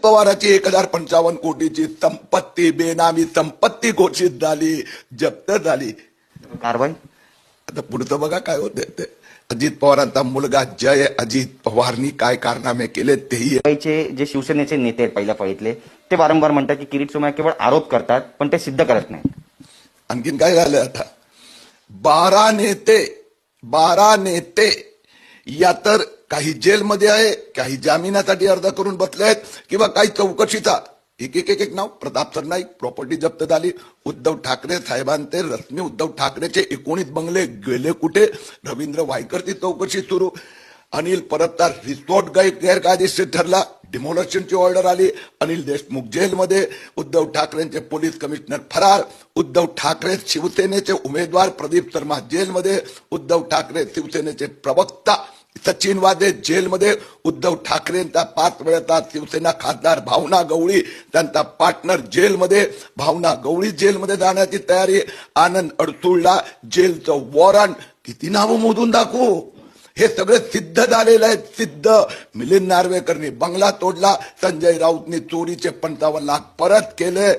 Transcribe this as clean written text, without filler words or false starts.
पवाराची 1055 कोटीची संपत्ती बेनामी संपत्ती घोषित झाली, जप्त झाली. कारवाई आता पुढचं बघा काय होते ते. अजित पवारांचा मुलगा जय अजित पवारनी काय कारनामे केले तेही. मुंबईचे जे शिवसेनेचे नेते आहेत पहिल्या फळीतले, ते वारंवार म्हणतात की किरीट सोमय्या केवळ आरोप करतात पण ते सिद्ध करत नाही. आणखीन काय झालं आता, 12 नेते या तर काही जेलमध्ये आहे, काही जामिनासाठी अर्ज करून बसले आहेत किंवा काही चौकशीचा. एक नाव प्रताप सरनाईक, प्रॉपर्टी जप्त झाली. उद्धव ठाकरे साहेबांचे रश्मी उद्धव ठाकरेचे 19 बंगले गेले कुठे, रवींद्र वायकरची चौकशी सुरू. अनिल परबचा रिसॉर्ट गैरकायदेशीर ठरला, डिमोलेशनची ऑर्डर आली. अनिल देशमुख जेलमध्ये, उद्धव ठाकरेंचे पोलीस कमिशनर फरार. उद्धव ठाकरे शिवसेनेचे उमेदवार प्रदीप शर्मा जेलमध्ये. उद्धव ठाकरे शिवसेनेचे प्रवक्ता सचिन वाझे जेलमध्ये. उद्धव ठाकरेंचा 5 वेळाचा शिवसेना खासदार भावना गवळी, त्यांचा पार्टनर जेलमध्ये. भावना गवळी जेलमध्ये जाण्याची तयारी. आनंद अडसूळला जेलचं वॉरंट. किती नावं मोजून दाखवू, हे सगळे सिद्ध झालेलं आहे. सिद्ध. मिलिंद नार्वेकरनी बंगला तोडला, संजय राऊतनी चोरीचे 55 लाख परत केले.